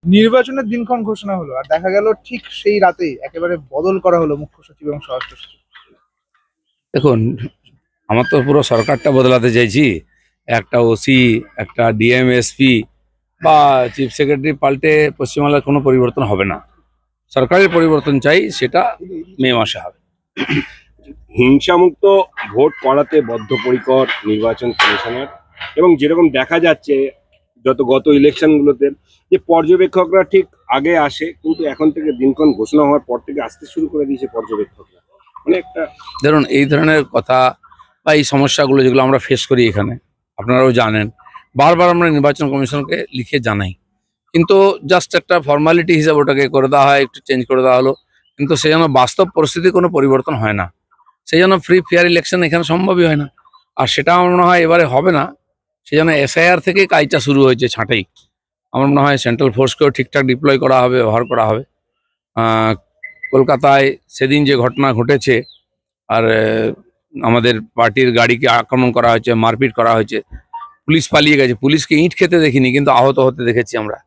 নির্বাচনের দিনক্ষণ ঘোষণা হলো আর দেখা গেল ঠিক সেই রাতেই একেবারে বদল করা হলো মুখ্য সচিব এবং স্বরাষ্ট্র সচিব। দেখুন, আমার তো পুরো সরকারটা বদলাতে চাইছি। একটা ওসি, একটা ডিএম, এসপি বা চিফ সেক্রেটারি পাল্টে পশ্চিমবাংলার কোনো পরিবর্তন হবে না। সরকারের পরিবর্তন চাই, সেটা মে মাসে হবে। হিংসামুক্ত ভোট করাতে বদ্ধপরিকর নির্বাচন কমিশনার, এবং যেরকম দেখা যাচ্ছে গত ইলেকশনগুলোতে যে পর্যবেক্ষকরা ঠিক আগে আসে, কিন্তু এখন থেকে দিনক্ষণ ঘোষণা হওয়ার পর থেকে আসতে শুরু করে দিয়েছে পর্যবেক্ষকরা। মানে একটা ধরুন, এই ধরনের কথা বা এই সমস্যাগুলো যেগুলো আমরা ফেস করি এখানে, আপনারাও জানেন, বারবার আমরা নির্বাচন কমিশনকে লিখে জানাই, কিন্তু জাস্ট একটা ফর্মালিটি হিসাবে ওটাকে করে দেওয়া হয়, একটু চেঞ্জ করে দেওয়া হলো, কিন্তু সেই জন্য বাস্তব পরিস্থিতি কোনো পরিবর্তন হয় না। সেই জন্য ফ্রি ফেয়ার ইলেকশন এখানে সম্ভবই হয় না। আর সেটা আমার মনে হয় এবারে হবে না। সেই জন্য এসআইআর থেকে কাজটা শুরু হয়েছে ছাঁটাই। আমার মনে হয় সেন্ট্রাল ফোর্সকেও ঠিকঠাক ডিপ্লয় করা হবে, ব্যবহার করা হবে। কলকাতায় সেদিন যে ঘটনা ঘটেছে, আর আমাদের পার্টির গাড়িকে আক্রমণ করা হয়েছে, মারপিট করা হয়েছে, পুলিশ পালিয়ে গেছে। পুলিশকে ইঁট খেতে দেখিনি, কিন্তু আহত হতে দেখেছি আমরা।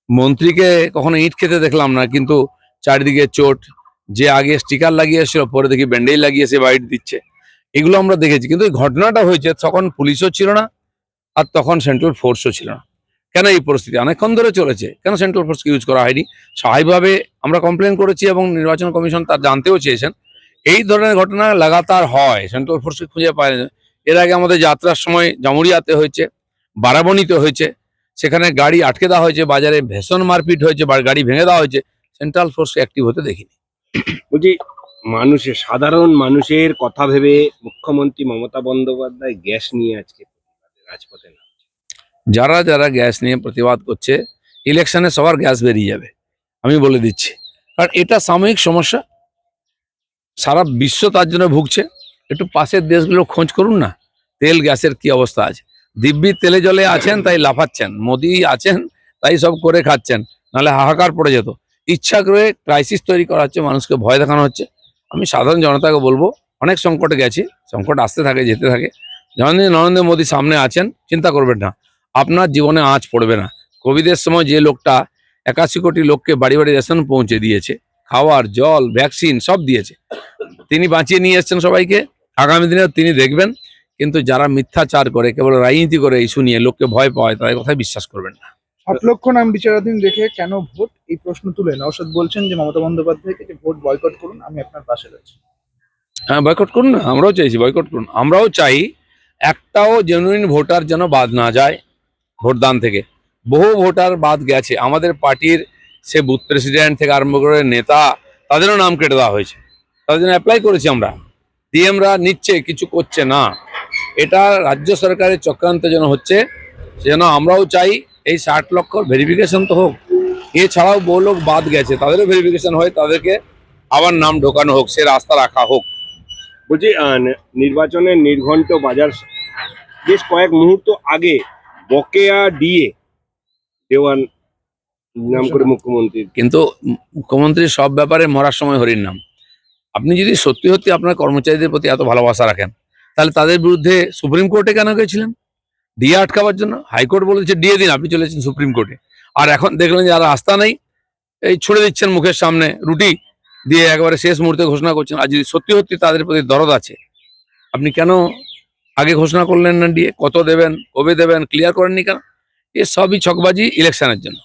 মন্ত্রীকে কখনো ইঁট খেতে দেখলাম না, কিন্তু চারিদিকে চোট। যে আগে স্টিকার লাগিয়ে এসেছিল, পরে দেখি ব্যান্ডেজ লাগিয়ে সে বাইট দিচ্ছে। এগুলো আমরা দেখেছি, কিন্তু এই ঘটনাটা হয়েছে তখন পুলিশও ছিল না, আর তখন সেন্ট্রাল ফোর্সও ছিল না। কেন এই পরিস্থিতি অনেকক্ষণ ধরে চলেছে, কেন সেন্ট্রাল ফোর্সকে ইউজ করা হয়নি? স্বাভাবিকভাবে আমরা কমপ্লেন করেছি এবং নির্বাচন কমিশন তার জানতেও চেয়েছেন। এই ধরনের ঘটনা লাগাতার হয়, সেন্ট্রাল ফোর্সকে খুঁজে পায় না। এর আগে আমাদের যাত্রার সময় জামুরিয়াতে হয়েছে, বারাবণীতে হয়েছে, সেখানে গাড়ি আটকে দেওয়া হয়েছে, বাজারে ভীষণ মারপিট হয়েছে, গাড়ি ভেঙে দেওয়া হয়েছে, সেন্ট্রাল ফোর্সকে অ্যাক্টিভ হতে দেখিনি। বলছি, সাধারণ মানুষের কথা ভেবে মুখ্যমন্ত্রী মমতা বন্দ্যোপাধ্যায় গ্যাস নিয়ে আজকে রাজপথে না। যারা যারা গ্যাস নিয়ে প্রতিবাদ করছে, ইলেকশনে সবার গ্যাস বেরিয়ে যাবে, আমি বলে দিচ্ছি। কারণ এটা সাময়িক সমস্যা, সারা বিশ্ব তার জন্য ভুগছে। একটু পাশের দেশগুলো খোঁজ করুন না, তেল গ্যাসের কি অবস্থা আছে। দিব্যি তেলে জলে আছেন তাই লাফাচ্ছেন, মোদি আছেন তাই সব করে খাচ্ছেন, নাহলে হাহাকার পড়ে যেত। ইচ্ছা করে ক্রাইসিস তৈরি করা হচ্ছে, মানুষকে ভয় দেখানো হচ্ছে। আমি সাধারণ জনতাকে বলবো, অনেক সংকটে গেছি, সংকট আসতে থাকে যেতে থাকে। যখন নরেন্দ্র মোদী সামনে আছেন, চিন্তা করবেন না, আপনার জীবনে আঁচ পড়বে না। কোভিডের সময় যে লোকটা 81 কোটি লোককে বাড়ি বাড়ি রেশন পৌঁছে দিয়েছে, খাওয়ার জল ভ্যাকসিন সব দিয়েছে, তিনি বাঁচিয়ে নিয়ে এসছেন সবাইকে। আগামী দিনেও তিনি দেখবেন। কিন্তু যারা মিথ্যাচার করে, কেবল রাজনীতি করে ইস্যু নিয়ে লোককে ভয় পায়, তাদের কথায় বিশ্বাস করবেন না। 7 লক্ষ নাম বিচারাধীন রেখে কেন ভোট, এই প্রশ্ন তুলে নওশাদ বলছেন যে মমতা বন্দ্যোপাধ্যায়কে যে ভোট বয়কট করুন, আমি আপনার পাশে রয়েছি। হ্যাঁ, বয়কট করুন না, আমরাও চাইছি বয়কট করুন। আমরাও চাই একটাও জেনুইন ভোটার যেন বাদ না যায় ভোটদান থেকে। বহু ভোটার বাদ গেছে আমাদের পার্টির, সে বুথ প্রেসিডেন্ট থেকে আরম্ভ করে নেতা, তাদেরও নাম কেটে দেওয়া হয়েছে। তাদের জন্য অ্যাপ্লাই করেছি আমরা, ডিএমরা নিচ্ছে, কিছু করছে না। এটা রাজ্য সরকারের চক্রান্ত যেন হচ্ছে, সেজন্য আমরাও চাই এই 60 লক্ষ ভেরিফিকেশন তো হোক। এছাড়াও বহু লোক বাদ গেছে, তাদেরও ভেরিফিকেশন হয়, তাদেরকে আবার নাম ঢোকানো হোক, সে রাস্তা রাখা হোক। বলছি, নির্বাচনের নির্ঘণ্ট বাজার বেশ কয়েক মুহূর্ত আগে বকেয়া ডিএ দেওয়ার নাম করে মুখ্যমন্ত্রী। কিন্তু মুখ্যমন্ত্রী সব ব্যাপারে মরার সময় হরির নাম। আপনি যদি সত্যি সত্যি আপনার কর্মচারীদের প্রতি এত ভালোবাসা রাখেন, তাহলে তাদের বিরুদ্ধে সুপ্রিম কোর্টে কেন গেছিলেন ডিএ আটকাবার জন্য? হাইকোর্ট বলেছে ডিএ দিন, আপনি চলেছেন সুপ্রিম কোর্টে। আর এখন দেখলেন যে আর রাস্তা নেই, এই ছুড়ে দিচ্ছেন মুখের সামনে রুটি দিয়ে, একেবারে শেষ মুহূর্তে ঘোষণা করছেন। আর যদি সত্যি সত্যি তাদের প্রতি দরদ আছে, আপনি কেন আগে ঘোষণা করলেন না ডিএ? কত দেবেন, কবে দেবেন, ক্লিয়ার করেননি কেন? এ সবই ছকবাজি ইলেকশনের জন্য।